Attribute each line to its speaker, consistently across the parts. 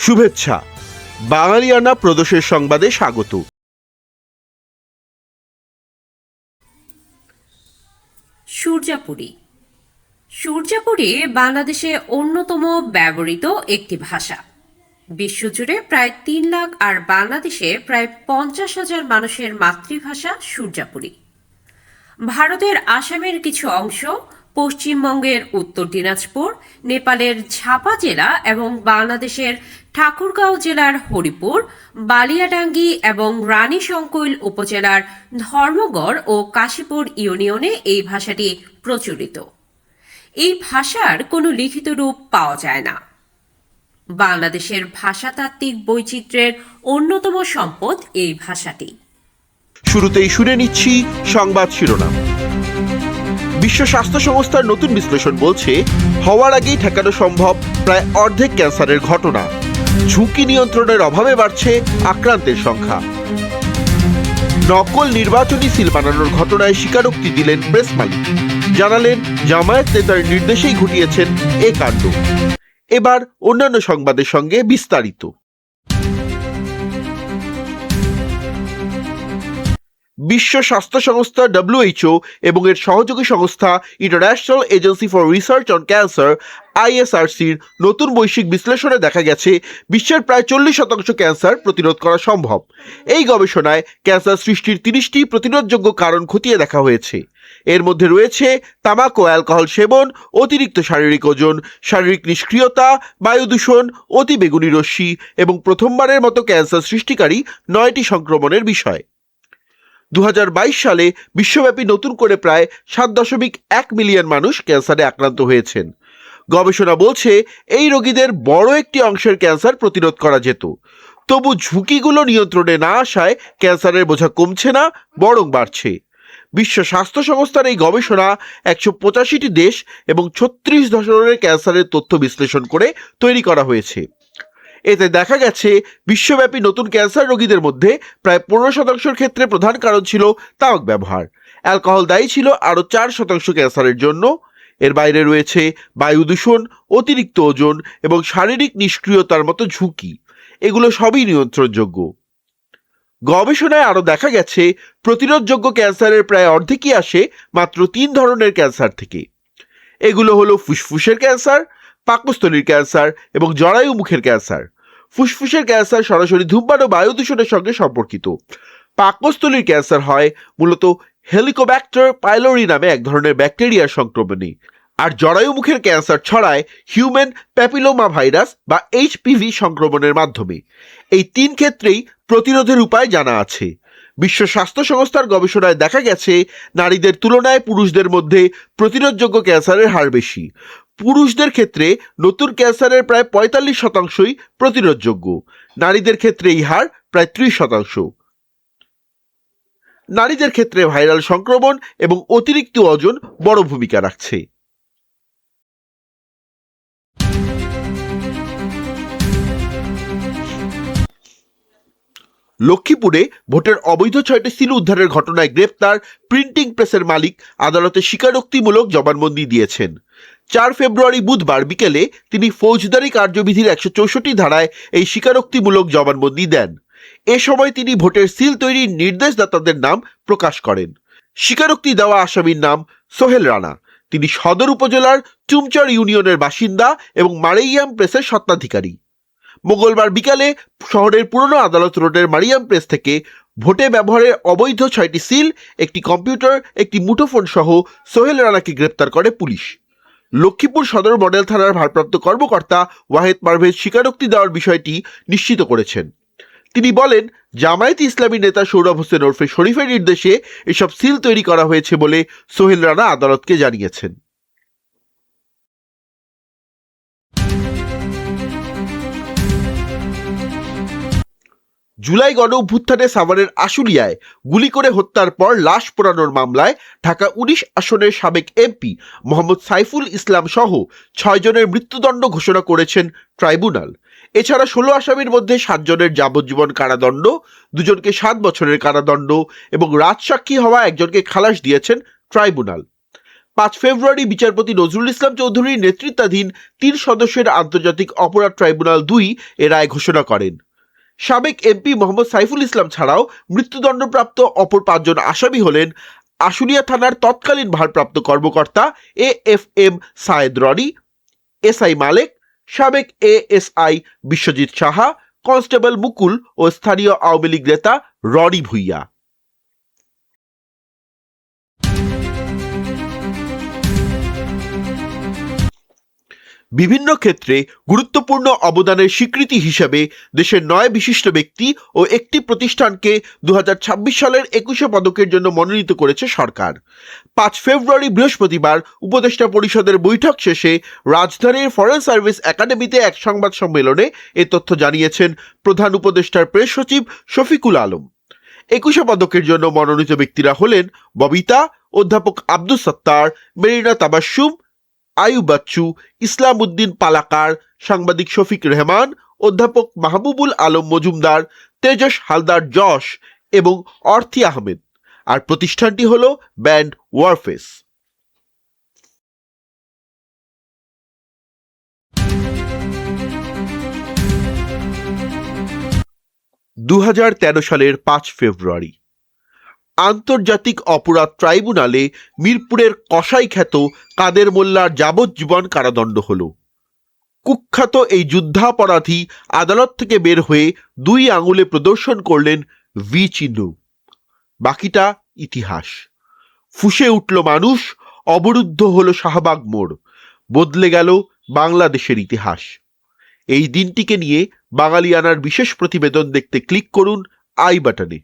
Speaker 1: শুভেচ্ছা। বাঙালিয়ানা প্রদোষের সংবাদে স্বাগত।
Speaker 2: সূর্যাপুরী বাংলাদেশে অন্যতম ব্যবহৃত একটি ভাষা। বিশ্বজুড়ে প্রায় 3 লাখ আর বাংলাদেশে প্রায় 50,000 মানুষের মাতৃভাষা সূর্যাপুরী। ভারতের আসামের কিছু অংশ, পশ্চিমবঙ্গের উত্তর দিনাজপুর, নেপালের ঝাপা জেলা এবং বাংলাদেশের ঠাকুরগাঁও জেলার হরিপুর, বালিয়াডাঙ্গি এবং রানীশংকৈল উপজেলার ধর্মগড় ও কাশীপুর ইউনিয়নে এই ভাষাটি প্রচলিত। এই ভাষার কোনো লিখিত রূপ পাওয়া যায় না। বাংলাদেশের ভাষাতাত্ত্বিক বৈচিত্র্যের অন্যতম সম্পদ এই ভাষাটি।
Speaker 1: শুরুতেই শুনে নিচ্ছি সংবাদ শিরোনাম। বিশ্ব স্বাস্থ্য সংস্থার নতুন বিশ্লেষণ বলছে, হওয়ার আগেই ঠেকানো সম্ভব প্রায় অর্ধেক ক্যান্সারের ঘটনা। ঝুঁকি নিয়ন্ত্রণের অভাবে বাড়ছে আক্রান্তের সংখ্যা। নকল নির্বাচনী সিল বানানোর ঘটনায় স্বীকারোক্তি দিলেন প্রেস মালিক। জানালেন, জামায়াত নেতার নির্দেশেই ঘটিয়েছেন এ কাণ্ড। এবার অন্যান্য সংবাদের সঙ্গে বিস্তারিত। বিশ্ব স্বাস্থ্য সংস্থা WHO এবং এর সহযোগী সংস্থা international agency for research on cancer ISRC'র নতুন বৈশ্বিক বিশ্লেষণে দেখা গেছে, বিশ্বের প্রায় 40% ক্যান্সার প্রতিরোধ করা সম্ভব। এই গবেষণায় ক্যান্সার সৃষ্টির 30টি প্রতিরোধযোগ্য কারণ খতিয়ে দেখা হয়েছে। এর মধ্যে রয়েছে তামাক ও অ্যালকোহল সেবন, অতিরিক্ত শারীরিক ওজন, শারীরিক নিষ্ক্রিয়তা, বায়ু দূষণ, অতি বেগুনি রশ্মি এবং প্রথমবারের মতো ক্যান্সার সৃষ্টিকারী 9টি সংক্রমণের বিষয়। 2022 সালে বিশ্বব্যাপী নতুন করে প্রায় 7.1 মিলিয়ন মানুষ ক্যান্সারে আক্রান্ত হয়েছেন। গবেষণা বলছে, এই রোগীদের বড় একটি অংশের ক্যান্সার প্রতিরোধ করা যেত। তবু ঝুঁকিগুলো নিয়ন্ত্রণে না আসায় ক্যান্সারের বোঝা কমছে না, বরং বাড়ছে। বিশ্ব স্বাস্থ্য সংস্থার এই গবেষণা 185টি দেশ এবং 36 ধরনের ক্যান্সারের তথ্য বিশ্লেষণ করে তৈরি করা হয়েছে। এতে দেখা গেছে, বিশ্বব্যাপী নতুন ক্যান্সার রোগীদের মধ্যে প্রায় 15% ক্ষেত্রে প্রধান কারণ ছিল তামাক ব্যবহার। অ্যালকোহল দায়ী ছিল আরও 4% ক্যান্সারের জন্য। এর বাইরে রয়েছে বায়ু দূষণ, অতিরিক্ত ওজন এবং শারীরিক নিষ্ক্রিয়তার মতো ঝুঁকি। এগুলো সবই নিয়ন্ত্রণযোগ্য। গবেষণায় আরও দেখা গেছে, প্রতিরোধযোগ্য ক্যান্সারের প্রায় অর্ধেকই আসে মাত্র 3 ধরনের ক্যান্সার থেকে। এগুলো হলো ফুসফুসের ক্যান্সার, পাকস্থলীর ক্যান্সার এবং জরায়ু মুখের ক্যান্সার। ফুসফুসের ক্যান্সার সরাসরি ধূমপান ও বায়ু দূষণের সঙ্গে সম্পর্কিত। পাকস্থলীর ক্যান্সার হয় মূলত হেলিকোব্যাক্টার পাইলোরি নামে এক ধরনের ব্যাকটেরিয়ার সংক্রমণে। আর জরায়ু মুখের ক্যান্সার ছড়ায় হিউম্যান প্যাপিলোমা ভাইরাস বা HPV সংক্রমণের মাধ্যমে। এই 3 ক্ষেত্রেই প্রতিরোধের উপায় জানা আছে। বিশ্ব স্বাস্থ্য সংস্থার গবেষণায় দেখা গেছে, নারীদের তুলনায় পুরুষদের মধ্যে প্রতিরোধযোগ্য ক্যান্সারের হার বেশি। পুরুষদের ক্ষেত্রে নতুন ক্যান্সারের প্রায় 45%ই প্রতিরোধযোগ্য। নারীদের ক্ষেত্রে এই হার প্রায় 30%। নারীদের ক্ষেত্রে ভাইরাল সংক্রমণ এবং অতিরিক্ত ওজন বড় ভূমিকা রাখছে। লক্ষ্মীপুরে ভোটের অবৈধ 6টি সিল উদ্ধারের ঘটনায় গ্রেপ্তার প্রিন্টিং প্রেসের মালিক আদালতে স্বীকারোক্তিমূলক জবানবন্দি দিয়েছেন। 4 ফেব্রুয়ারি বুধবার বিকেলে তিনি ফৌজদারি কার্যবিধির 164 ধারায় এই স্বীকারোক্তিমূলক জবানবন্দি দেন। এ সময় তিনি ভোটের সিল তৈরির নির্দেশদাতাদের নাম প্রকাশ করেন। স্বীকারোক্তি দেওয়া আসামির নাম সোহেল রানা। তিনি সদর উপজেলার চুমচর ইউনিয়নের বাসিন্দা এবং মারিয়াম প্রেসের স্বত্বাধিকারী। মঙ্গলবার বিকালে শহরের পুরনো আদালত রোডের মারিয়াম প্রেস থেকে ভোটে ব্যবহারের অবৈধ 6টি সিল, একটি কম্পিউটার, একটি মুঠোফোন সহ সোহেল রানাকে গ্রেপ্তার করে পুলিশ। লক্ষ্মীপুর সদর মডেল থানার ভারপ্রাপ্ত কর্মকর্তা ওয়াহেদ পারভেজ স্বীকারোক্তি দেওয়ার বিষয়টি নিশ্চিত করেছেন। তিনি বলেন, জামায়াত ইসলামী নেতা সৌরভ হোসেন ওরফে শরীফের নির্দেশে এসব সিল তৈরি করা হয়েছে বলে সোহেল রানা আদালতকে জানিয়েছেন। জুলাই গণ অভ্যুত্থানে সাভারের আশুলিয়ায় গুলি করে হত্যার পর লাশ পোড়ানোর মামলায় ঢাকা 19 আসনের সাবেক MP মোহাম্মদ সাইফুল ইসলাম সহ 6 জনের মৃত্যুদণ্ড ঘোষণা করেছেন ট্রাইব্যুনাল। এছাড়া 16 আসামির মধ্যে 7 জনের যাবজ্জীবন কারাদণ্ড, 2 জনকে 7 বছরের কারাদণ্ড এবং রাজসাক্ষী হওয়া একজনকে খালাস দিয়েছেন ট্রাইব্যুনাল। ফেব্রুয়ারি বিচারপতি নজরুল ইসলাম চৌধুরীর নেতৃত্বাধীন 3 সদস্যের আন্তর্জাতিক অপরাধ ট্রাইব্যুনাল 2 এ রায় ঘোষণা করেন। সাবেক এমপি মোহাম্মদ সাইফুল ইসলাম ছাড়াও মৃত্যুদণ্ডপ্রাপ্ত অপর 5 জন আসামি হলেন আশুলিয়া থানার তৎকালীন ভারপ্রাপ্ত কর্মকর্তা AFM সায়েদ রনি, SI মালেক, সাবেক ASI বিশ্বজিৎ সাহা, কনস্টেবল মুকুল ও স্থানীয় আওয়ামী লীগ নেতা রনি ভুইয়া। বিভিন্ন ক্ষেত্রে গুরুত্বপূর্ণ অবদানের স্বীকৃতি হিসেবে দেশের 9 বিশিষ্ট ব্যক্তি ও একটি প্রতিষ্ঠানকে 2026 সালের 21শে পদকের জন্য মনোনীত করেছে সরকার। 5 ফেব্রুয়ারি বৃহস্পতিবার উপদেষ্টা পরিষদের বৈঠক শেষে রাজধানীর ফরেন সার্ভিস একাডেমিতে এক সংবাদ সম্মেলনে এ তথ্য জানিয়েছেন প্রধান উপদেষ্টার প্রেস সচিব শফিকুল আলম। 21শে পদকের জন্য মনোনীত ব্যক্তিরা হলেন ববিতা, অধ্যাপক আব্দুস সত্তার, মেরিনা তাবাসসুম, আয়ুব বাচ্চু, ইসলাম উদ্দিন পালাকার, সাংবাদিক শফিক রেহমান, অধ্যাপক মাহবুবুল আলম মজুমদার, তেজস হালদার যশ এবং অর্থী আহমেদ। আর প্রতিষ্ঠানটি হল ব্যান্ড ওয়ারফেস। সালের 5 ফেব্রুয়ারি আন্তর্জাতিক অপরাধ ট্রাইব্যুনালে মিরপুরের কসাইখ্যাত কাদের মোল্লার যাবজ্জীবন কারাদণ্ড হল। কুখ্যাত এই যুদ্ধাপরাধী আদালত থেকে বের হয়ে 2 আঙুলে প্রদর্শন করলেন ভি চিহ্ন। বাকিটা ইতিহাস। ফুঁসে উঠল মানুষ, অবরুদ্ধ হলো শাহবাগ মোড়, বদলে গেল বাংলাদেশের ইতিহাস। এই দিনটিকে নিয়ে বাঙালিয়ানার বিশেষ প্রতিবেদন দেখতে ক্লিক করুন আই বাটনে।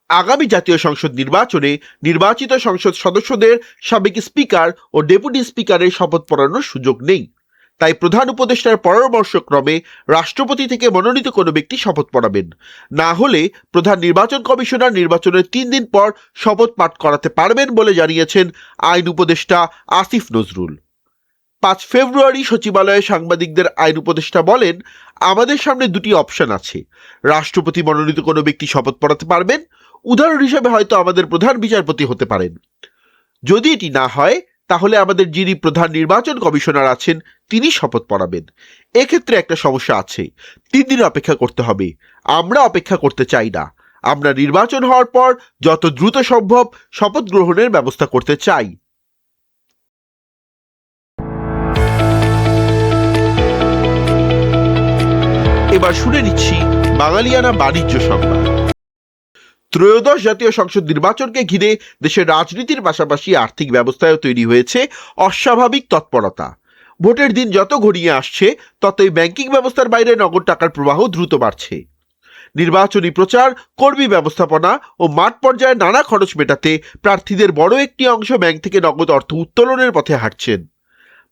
Speaker 1: আগামী জাতীয় সংসদ নির্বাচনে নির্বাচিত সংসদ সদস্যদের সাবেক স্পিকার ও ডেপুটি স্পিকারের শপথ পড়ানোর সুযোগ নেই। তাই প্রধান উপদেষ্টার পরামর্শক্রমে রাষ্ট্রপতি থেকে মনোনীত কোনো ব্যক্তি শপথ পড়াবেন। না হলে প্রধান নির্বাচন কমিশনার নির্বাচনের 3 দিন পর শপথ পাঠ করাতে পারবেন বলে জানিয়েছেন আইন উপদেষ্টা আসিফ নজরুল। 5 ফেব্রুয়ারি সচিবালয়ে সাংবাদিকদের আইন উপদেষ্টা বলেন, আমাদের সামনে 2টি অপশন আছে। রাষ্ট্রপতি মনোনীত কোনো ব্যক্তি শপথ পড়াতে পারবেন, উদাহরণ হিসেবে হয়তো আমাদের প্রধান বিচারপতি হতে পারেন। যদি এটি না হয় তাহলে আমাদের যিনি প্রধান নির্বাচন কমিশনার আছেন তিনি শপথ পড়াবেন। এক্ষেত্রে একটা সমস্যা আছে, 3 দিন অপেক্ষা করতে হবে। আমরা অপেক্ষা করতে চাই না। আমরা নির্বাচন হওয়ার পর যত দ্রুত সম্ভব শপথ গ্রহণের ব্যবস্থা করতে চাই। এবার শুনে নিচ্ছি বাঙালিয়ানা বাণিজ্য সংবাদ। ত্রয়োদশ জাতীয় সংসদ নির্বাচনকে ঘিরে দেশের রাজনীতির পাশাপাশি আর্থিক ব্যবস্থায়ও তৈরি হয়েছে অস্বাভাবিক তৎপরতা। ভোটের দিন যত ঘনিয়ে আসছে ততই ব্যাংকিং ব্যবস্থার বাইরে নগদ টাকার প্রবাহ দ্রুত বাড়ছে। নির্বাচনী প্রচার, কর্মী ব্যবস্থাপনা ও মাঠ পর্যায়ে নানা খরচ মেটাতে প্রার্থীদের বড় একটি অংশ ব্যাংক থেকে নগদ অর্থ উত্তোলনের পথে হাঁটছেন।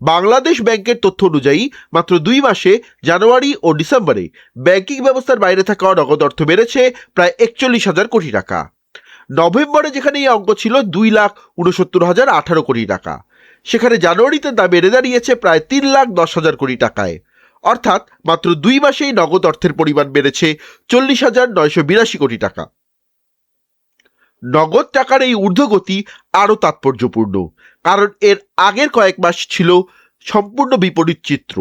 Speaker 1: বাংলাদেশ ব্যাংকের তথ্য অনুযায়ী মাত্র 2 মাসে জানুয়ারি ও ডিসেম্বরে ব্যাংকিং ব্যবস্থার বাইরে থাকা নগদ অর্থ বেড়েছে প্রায় 41,000 কোটি টাকা। নভেম্বরে যেখানে এই অঙ্ক ছিল 2,69,018 কোটি টাকা, সেখানে জানুয়ারিতে তা বেড়ে দাঁড়িয়েছে প্রায় 3,10,000 কোটি টাকায়। অর্থাৎ মাত্র 2 মাসেই নগদ অর্থের পরিমাণ বেড়েছে 40,982 কোটি টাকা। নগদ টাকার এই ঊর্ধ্বগতি আরও তাৎপর্যপূর্ণ, কারণ এর আগের কয়েক মাস ছিল সম্পূর্ণ বিপরীত চিত্র।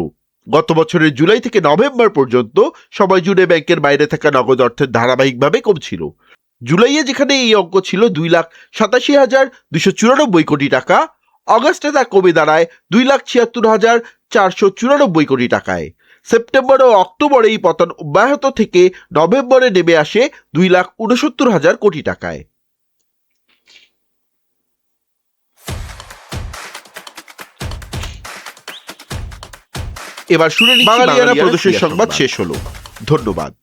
Speaker 1: গত বছরের জুলাই থেকে নভেম্বর পর্যন্ত সময় জুড়ে ব্যাংকের বাইরে থাকা নগদ অর্থের ধারাবাহিকভাবে কমছিল। জুলাইয়ে যেখানে এই অঙ্ক ছিল 2,87,294 কোটি টাকা, অগস্টে তা কমে দাঁড়ায় 2,76,494 কোটি টাকায়। সেপ্টেম্বর ও অক্টোবরে এই পতন অব্যাহত থেকে নভেম্বরে নেমে আসে 2,69,000 কোটি টাকায়। এবার শুনে নিচ্ছি বাঙালিয়ানা প্রদেশের সংবাদ শেষ হলো। ধন্যবাদ।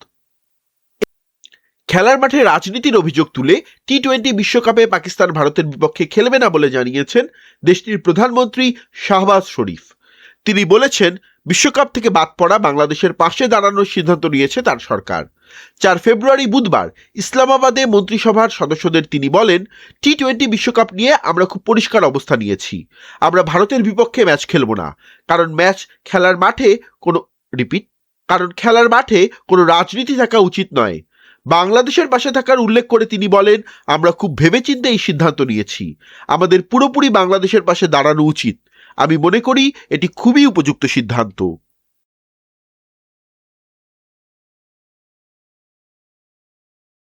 Speaker 1: খেলার মাঠে রাজনীতির অভিযোগ তুলে টি-20 বিশ্বকাপে পাকিস্তান ভারতের বিপক্ষে খেলবে না বলে জানিয়েছেন দেশটির প্রধানমন্ত্রী শাহবাজ শরীফ। তিনি বলেছেন, বিশ্বকাপ থেকে বাদ পড়া বাংলাদেশের পাশে দাঁড়ানোর সিদ্ধান্ত নিয়েছে তার সরকার। 4 ফেব্রুয়ারি বুধবার ইসলামাবাদে মন্ত্রিসভার সদস্যদের তিনি বলেন, টি-20 বিশ্বকাপ নিয়ে আমরা খুব পরিষ্কার অবস্থান নিয়েছি। আমরা ভারতের বিপক্ষে ম্যাচ খেলব না, কারণ খেলার মাঠে কোনো রাজনীতি থাকা উচিত নয়। বাংলাদেশের পাশে থাকার উল্লেখ করে তিনি বলেন, আমরা খুব ভেবেচিন্তে এই সিদ্ধান্ত নিয়েছি। আমাদের পুরোপুরি বাংলাদেশের পাশে দাঁড়ানো উচিত। আমি মনে করি এটি খুবই উপযুক্ত সিদ্ধান্ত।